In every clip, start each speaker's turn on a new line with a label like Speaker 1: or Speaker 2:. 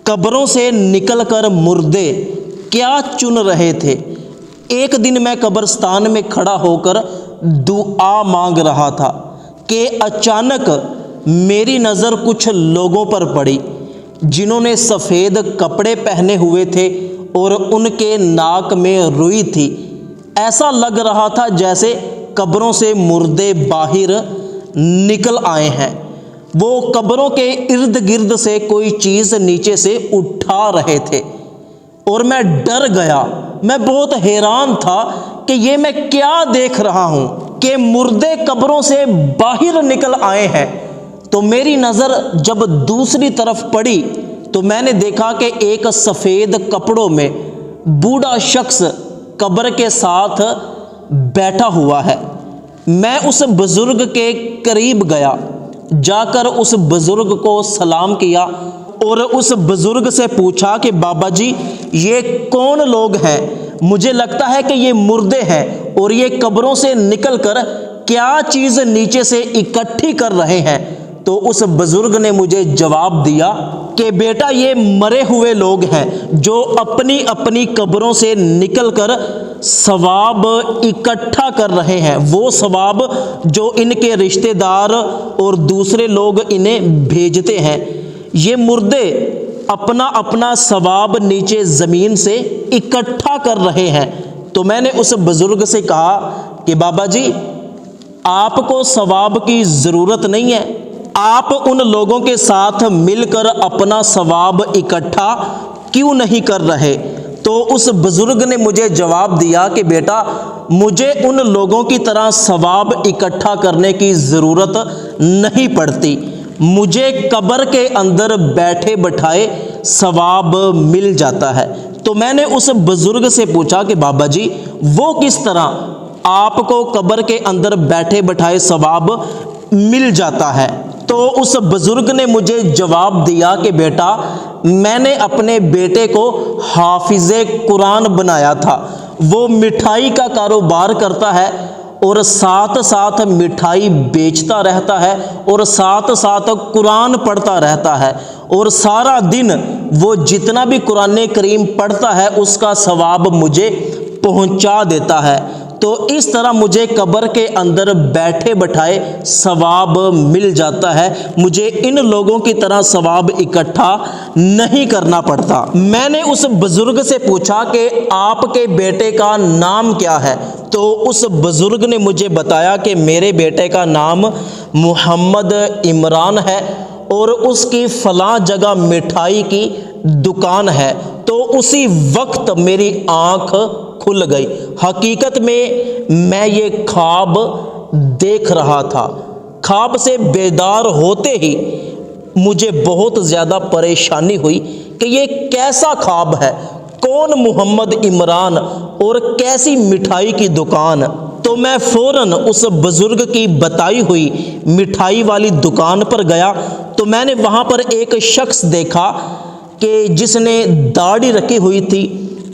Speaker 1: قبروں سے نکل کر مردے کیا چن رہے تھے۔ ایک دن میں قبرستان میں کھڑا ہو کر دعا مانگ رہا تھا کہ اچانک میری نظر کچھ لوگوں پر پڑی جنہوں نے سفید کپڑے پہنے ہوئے تھے اور ان کے ناک میں روئی تھی۔ ایسا لگ رہا تھا جیسے قبروں سے مردے باہر نکل آئے ہیں۔ وہ قبروں کے ارد گرد سے کوئی چیز نیچے سے اٹھا رہے تھے اور میں ڈر گیا۔ میں بہت حیران تھا کہ یہ میں کیا دیکھ رہا ہوں کہ مردے قبروں سے باہر نکل آئے ہیں۔ تو میری نظر جب دوسری طرف پڑی تو میں نے دیکھا کہ ایک سفید کپڑوں میں بوڑھا شخص قبر کے ساتھ بیٹھا ہوا ہے۔ میں اس بزرگ کے قریب گیا، جا کر اس بزرگ کو سلام کیا اور اس بزرگ سے پوچھا کہ بابا جی یہ کون لوگ ہیں؟ مجھے لگتا ہے کہ یہ مردے ہیں اور یہ قبروں سے نکل کر کیا چیز نیچے سے اکٹھی کر رہے ہیں۔ تو اس بزرگ نے مجھے جواب دیا کہ بیٹا یہ مرے ہوئے لوگ ہیں جو اپنی اپنی قبروں سے نکل کر ثواب اکٹھا کر رہے ہیں، وہ ثواب جو ان کے رشتہ دار اور دوسرے لوگ انہیں بھیجتے ہیں۔ یہ مردے اپنا اپنا ثواب نیچے زمین سے اکٹھا کر رہے ہیں۔ تو میں نے اس بزرگ سے کہا کہ بابا جی آپ کو ثواب کی ضرورت نہیں ہے، آپ ان لوگوں کے ساتھ مل کر اپنا ثواب اکٹھا کیوں نہیں کر رہے؟ تو اس بزرگ نے مجھے جواب دیا کہ بیٹا مجھے ان لوگوں کی طرح ثواب اکٹھا کرنے کی ضرورت نہیں پڑتی، مجھے قبر کے اندر بیٹھے بٹھائے ثواب مل جاتا ہے۔ تو میں نے اس بزرگ سے پوچھا کہ بابا جی وہ کس طرح آپ کو قبر کے اندر بیٹھے بٹھائے ثواب مل جاتا ہے؟ تو اس بزرگ نے مجھے جواب دیا کہ بیٹا میں نے اپنے بیٹے کو حافظ قرآن بنایا تھا، وہ مٹھائی کا کاروبار کرتا ہے اور ساتھ ساتھ مٹھائی بیچتا رہتا ہے اور ساتھ ساتھ قرآن پڑھتا رہتا ہے، اور سارا دن وہ جتنا بھی قرآن کریم پڑھتا ہے اس کا ثواب مجھے پہنچا دیتا ہے۔ تو اس طرح مجھے قبر کے اندر بیٹھے بٹھائے ثواب مل جاتا ہے، مجھے ان لوگوں کی طرح ثواب اکٹھا نہیں کرنا پڑتا۔ میں نے اس بزرگ سے پوچھا کہ آپ کے بیٹے کا نام کیا ہے؟ تو اس بزرگ نے مجھے بتایا کہ میرے بیٹے کا نام محمد عمران ہے اور اس کی فلاں جگہ مٹھائی کی دکان ہے۔ تو اسی وقت میری آنکھ کھل گئی۔ حقیقت میں یہ خواب دیکھ رہا تھا۔ خواب سے بیدار ہوتے ہی مجھے بہت زیادہ پریشانی ہوئی کہ یہ کیسا خواب ہے، کون محمد عمران اور کیسی مٹھائی کی دکان؟ تو میں فوراً اس بزرگ کی بتائی ہوئی مٹھائی والی دکان پر گیا تو میں نے وہاں پر ایک شخص دیکھا کہ جس نے داڑھی رکھی ہوئی تھی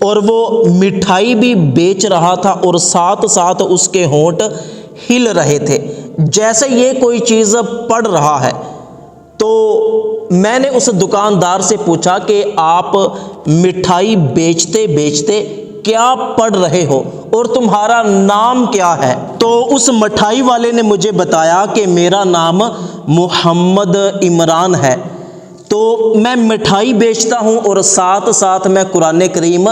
Speaker 1: اور وہ مٹھائی بھی بیچ رہا تھا اور ساتھ ساتھ اس کے ہونٹ ہل رہے تھے جیسے یہ کوئی چیز پڑھ رہا ہے۔ تو میں نے اس دکاندار سے پوچھا کہ آپ مٹھائی بیچتے بیچتے کیا پڑھ رہے ہو اور تمہارا نام کیا ہے؟ تو اس مٹھائی والے نے مجھے بتایا کہ میرا نام محمد عمران ہے، تو میں مٹھائی بیچتا ہوں اور ساتھ ساتھ میں قرآن کریم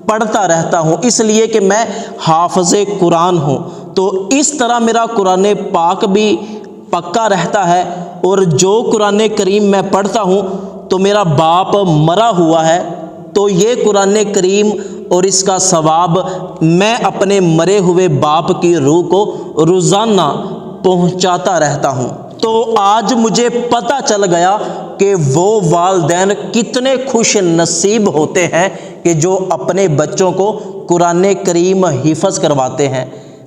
Speaker 1: پڑھتا رہتا ہوں، اس لیے کہ میں حافظ قرآن ہوں۔ تو اس طرح میرا قرآن پاک بھی پکا رہتا ہے، اور جو قرآن کریم میں پڑھتا ہوں تو میرا باپ مرا ہوا ہے، تو یہ قرآن کریم اور اس کا ثواب میں اپنے مرے ہوئے باپ کی روح کو روزانہ پہنچاتا رہتا ہوں۔ تو آج مجھے پتہ چل گیا کہ وہ والدین کتنے خوش نصیب ہوتے ہیں کہ جو اپنے بچوں کو قرآن کریم حفظ کرواتے ہیں،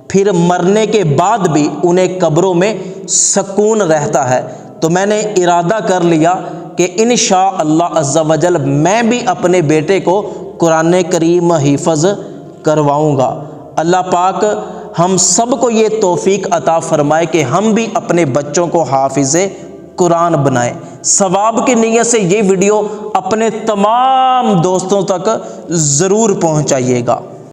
Speaker 1: پھر مرنے کے بعد بھی انہیں قبروں میں سکون رہتا ہے۔ تو میں نے ارادہ کر لیا کہ انشاءاللہ عز و جل میں بھی اپنے بیٹے کو قرآن کریم حفظ کرواؤں گا۔ اللہ پاک ہم سب کو یہ توفیق عطا فرمائے کہ ہم بھی اپنے بچوں کو حافظ قرآن بنائیں۔ ثواب کی نیت سے یہ ویڈیو اپنے تمام دوستوں تک ضرور پہنچائیے گا۔